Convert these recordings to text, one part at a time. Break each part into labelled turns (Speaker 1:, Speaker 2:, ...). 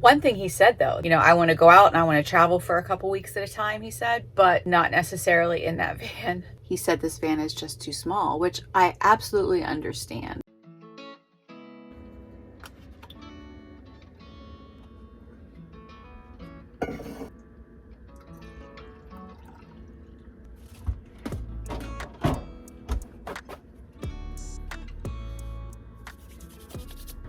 Speaker 1: One thing he said though, I want to go out and I want to travel for a couple weeks at a time, he said, but not necessarily in that van. He said this van is just too small, which I absolutely understand.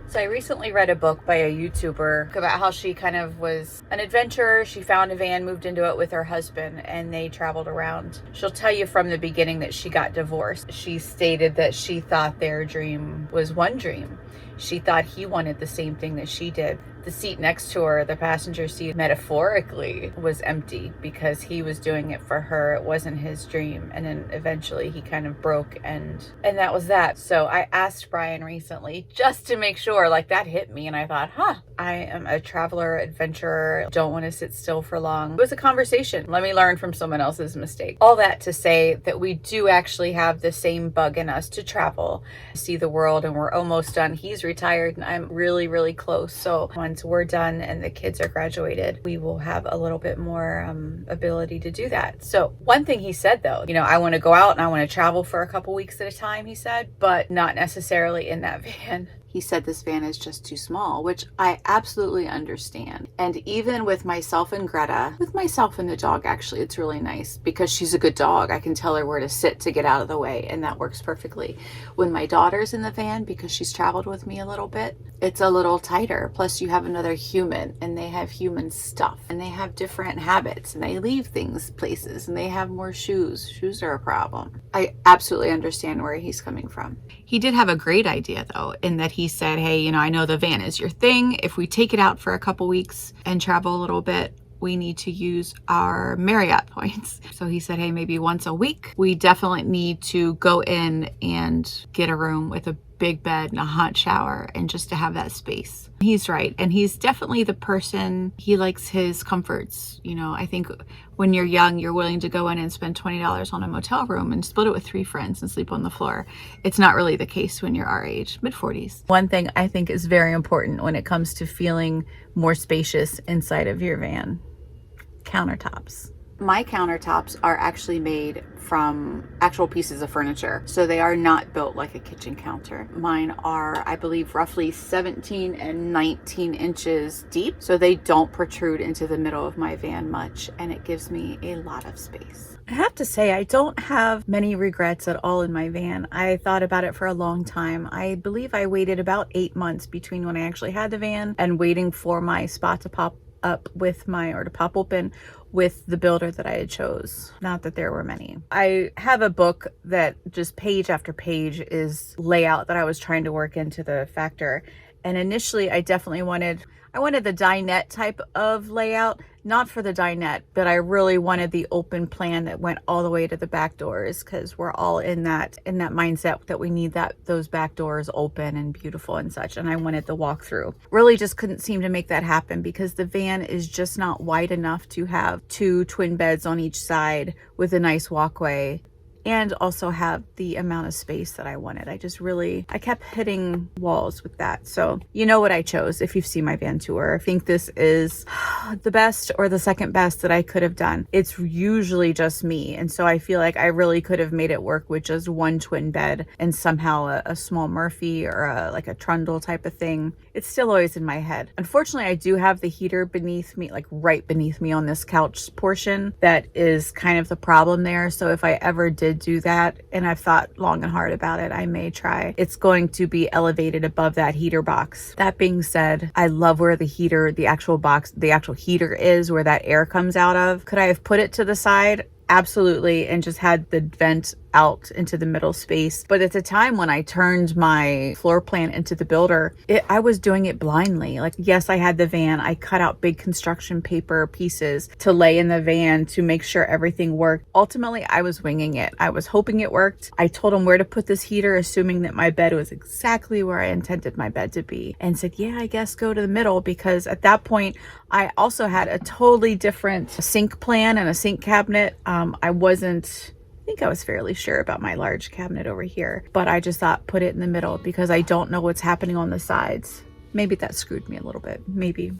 Speaker 1: So I recently read a book by a YouTuber about how she kind of was an adventurer. She found a van, moved into it with her husband, and they traveled around. She'll tell you from the beginning that she got divorced. She stated that she thought their dream was one dream. She thought he wanted the same thing that she did. The seat next to her, the passenger seat, metaphorically was empty because he was doing it for her. It wasn't his dream. And then eventually he kind of broke and that was that. So I asked Brian recently just to make sure, like that hit me. And I thought, I am a traveler, adventurer, don't want to sit still for long. It was a conversation. Let me learn from someone else's mistake. All that to say that we do actually have the same bug in us to travel, see the world, and we're almost done. He's retired and I'm really, really close. So once we're done and the kids are graduated, we will have a little bit more ability to do that. So one thing he said though, I want to go out and I want to travel for a couple weeks at a time, he said, but not necessarily in that van. He said this van is just too small, which I absolutely understand. And even with myself and Greta, with myself and the dog, actually, it's really nice because she's a good dog. I can tell her where to sit to get out of the way, and that works perfectly. When my daughter's in the van, because she's traveled with me a little bit, it's a little tighter. Plus you have another human and they have human stuff and they have different habits and they leave things places and they have more shoes. Shoes are a problem. I absolutely understand where he's coming from. He did have a great idea though, in that he said, hey, I know the van is your thing. If we take it out for a couple weeks and travel a little bit, we need to use our Marriott points. So he said, hey, maybe once a week, we definitely need to go in and get a room with a big bed and a hot shower and just to have that space. He's right. And he's definitely the person, he likes his comforts. I think when you're young, you're willing to go in and spend $20 on a motel room and split it with 3 friends and sleep on the floor. It's not really the case when you're our age, mid-40s. One thing I think is very important when it comes to feeling more spacious inside of your van: countertops. My countertops are actually made from actual pieces of furniture. So they are not built like a kitchen counter. Mine are, I believe, roughly 17 and 19 inches deep. So they don't protrude into the middle of my van much. And it gives me a lot of space. I have to say, I don't have many regrets at all in my van. I thought about it for a long time. I believe I waited about 8 months between when I actually had the van and waiting for my spot to pop up to pop open with the builder that I had chose. Not that there were many. I have a book that just page after page is layout that I was trying to work into the Factor. And initially I definitely wanted the dinette type of layout, not for the dinette, but I really wanted the open plan that went all the way to the back doors, because we're all in that mindset that we need those back doors open and beautiful and such. And I wanted the walkthrough. Really just couldn't seem to make that happen because the van is just not wide enough to have 2 twin beds on each side with a nice walkway and also have the amount of space that I wanted. I kept hitting walls with that. So you know what I chose if you've seen my van tour. I think this is the best or the second best that I could have done. It's usually just me. And so I feel like I really could have made it work with just 1 twin bed and somehow a small Murphy or like a trundle type of thing. It's still always in my head. Unfortunately, I do have the heater beneath me, like right beneath me on this couch portion. That is kind of the problem there. So if I ever did do that, and I've thought long and hard about it, I may try. It's going to be elevated above that heater box. That being said, I love where the actual heater is, where that air comes out of. Could I have put it to the side? Absolutely, and just had the vent out into the middle space. But at the time when I turned my floor plan into the builder, I was doing it blindly. Like, yes, I had the van. I cut out big construction paper pieces to lay in the van to make sure everything worked. Ultimately, I was winging it. I was hoping it worked. I told him where to put this heater, assuming that my bed was exactly where I intended my bed to be, and said, yeah, I guess go to the middle, because at that point, I also had a totally different sink plan and a sink cabinet. I think I was fairly sure about my large cabinet over here, but I just thought put it in the middle because I don't know what's happening on the sides. Maybe that screwed me a little bit, maybe.